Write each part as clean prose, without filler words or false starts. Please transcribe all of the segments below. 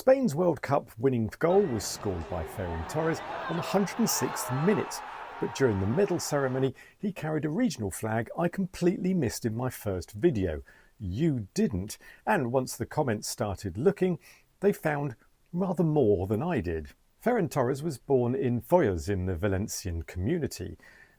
Spain's World Cup winning goal was scored by Ferran Torres on the 106th minute, but during the medal ceremony he carried a regional flag I completely missed in my first video. You didn't, and once the comments started looking, they found rather more than I did. Ferran Torres was born in Foyos in the Valencian community.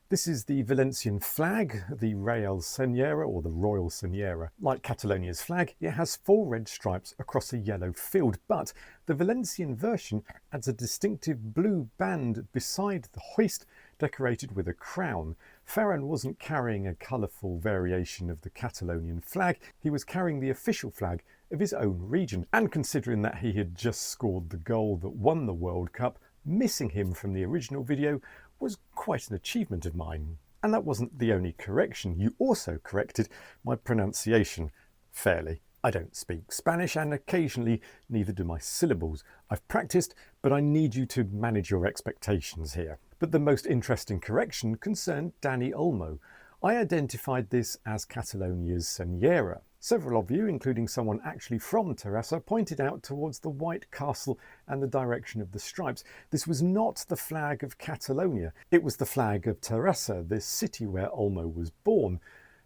This is the Valencian flag, the Real Senyera or the Royal Senyera. Like Catalonia's flag, it has 4 red stripes across a yellow field, but the Valencian version adds a distinctive blue band beside the hoist decorated with a crown. Ferran wasn't carrying a colourful variation of the Catalonian flag, he was carrying the official flag of his own region. And considering that he had just scored the goal that won the World Cup, missing him from the original video was quite an achievement of mine. And that wasn't the only correction. You also corrected my pronunciation fairly. I don't speak Spanish and occasionally neither do my syllables. I've practiced, but I need you to manage your expectations here. But the most interesting correction concerned Dani Olmo. I identified this as Catalonia's Senyera. Several of you, including someone actually from Terrassa, pointed out towards the White Castle and the direction of the stripes. This was not the flag of Catalonia, it was the flag of Terrassa, the city where Olmo was born.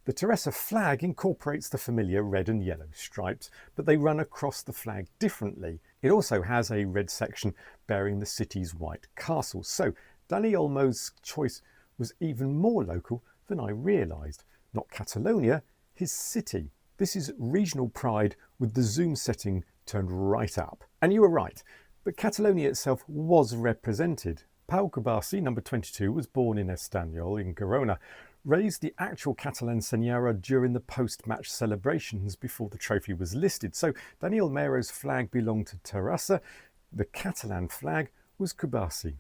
The Terrassa flag incorporates the familiar red and yellow stripes, but they run across the flag differently. It also has a red section bearing the city's White Castle. So Dani Olmo's choice was even more local than I realised. Not Catalonia, his city. This is regional pride with the zoom setting turned right up. And you were right, but Catalonia itself was represented. Pau Cubarsí, number 22, was born in Estanyol in Girona, raised the actual Catalan Senyera during the post-match celebrations before the trophy was listed. So Dani Olmo's flag belonged to Terrassa, the Catalan flag was Cubarsí.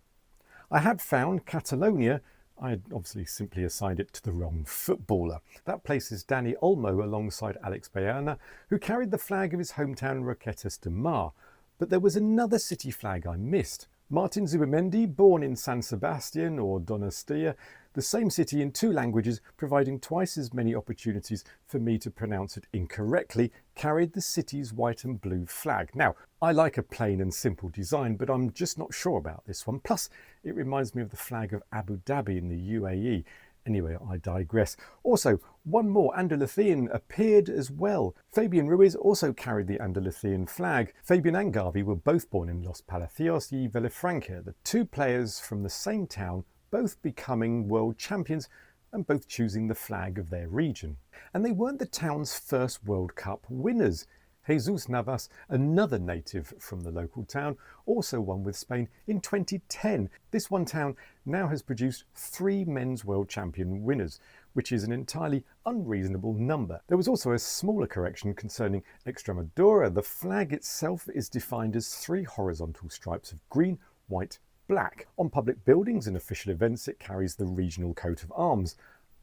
I had found Catalonia, I had obviously simply assigned it to the wrong footballer. That places Dani Olmo alongside Alex Baena, who carried the flag of his hometown Roquetas de Mar. But there was another city flag I missed. Martín Zubimendi, born in San Sebastian or Donostia, the same city in 2 languages, providing twice as many opportunities for me to pronounce it incorrectly, carried the city's white and blue flag. Now, I like a plain and simple design, but I'm just not sure about this one. Plus, it reminds me of the flag of Abu Dhabi in the UAE. Anyway, I digress. Also, one more Andalusian appeared as well. Fabián Ruiz also carried the Andalusian flag. Fabián and Gavi were both born in Los Palacios y Vilafranca, the 2 players from the same town, both becoming world champions and both choosing the flag of their region. And they weren't the town's first World Cup winners. Jesus Navas, another native from the local town, also won with Spain in 2010. This one town now has produced 3 men's world champion winners, which is an entirely unreasonable number. There was also a smaller correction concerning Extremadura. The flag itself is defined as 3 horizontal stripes of green, white, black. On public buildings and official events it carries the regional coat of arms.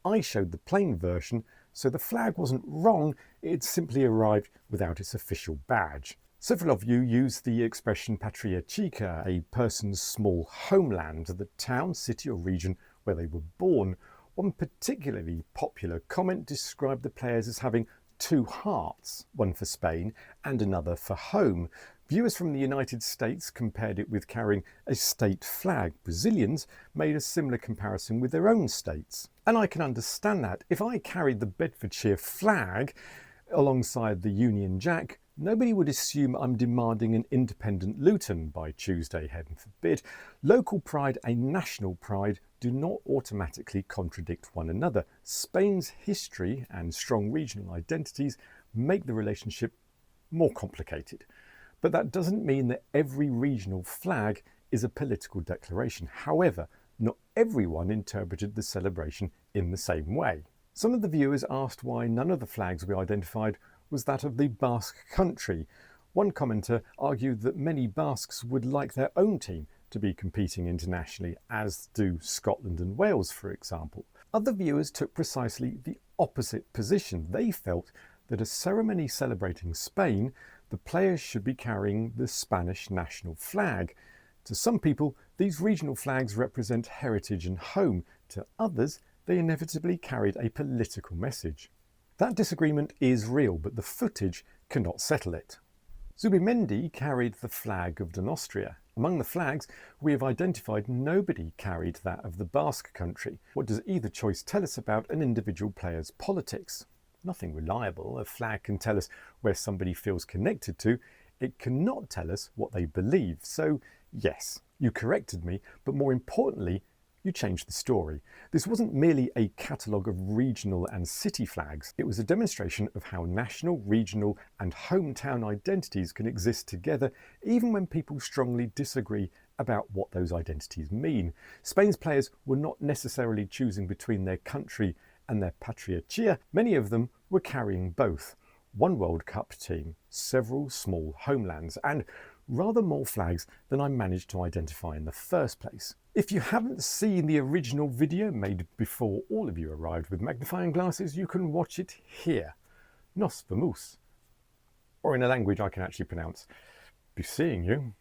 I showed the plain version, so the flag wasn't wrong, it simply arrived without its official badge. Several of you used the expression Patria, chica, a person's small homeland, the town, city or region where they were born. One particularly popular comment described the players as having 2 hearts, one for Spain and another for home. Viewers from the United States compared it with carrying a state flag. Brazilians made a similar comparison with their own states. And I can understand that. If I carried the Bedfordshire flag alongside the Union Jack, nobody would assume I'm demanding an independent Luton by Tuesday, heaven forbid. Local pride and national pride do not automatically contradict one another. Spain's history and strong regional identities make the relationship more complicated. But that doesn't mean that every regional flag is a political declaration. However, not everyone interpreted the celebration in the same way. Some of the viewers asked why none of the flags we identified was that of the Basque country. One commenter argued that many Basques would like their own team to be competing internationally, as do Scotland and Wales, for example. Other viewers took precisely the opposite position. They felt that a ceremony celebrating Spain, the players should be carrying the Spanish national flag. To some people, these regional flags represent heritage and home. To others, they inevitably carried a political message. That disagreement is real, but the footage cannot settle it. Zubimendi carried the flag of Austria. Among the flags, we have identified nobody carried that of the Basque country. What does either choice tell us about an individual player's politics? Nothing reliable. A flag can tell us where somebody feels connected to. It cannot tell us what they believe. So, yes, you corrected me, but more importantly, you changed the story. This wasn't merely a catalogue of regional and city flags. It was a demonstration of how national, regional and hometown identities can exist together, even when people strongly disagree about what those identities mean. Spain's players were not necessarily choosing between their country and their Patria, chica. Many of them were carrying both. One World Cup team, several small homelands, and rather more flags than I managed to identify in the first place. If you haven't seen the original video made before all of you arrived with magnifying glasses, you can watch it here. Nos vemos. Or in a language I can actually pronounce. Be seeing you.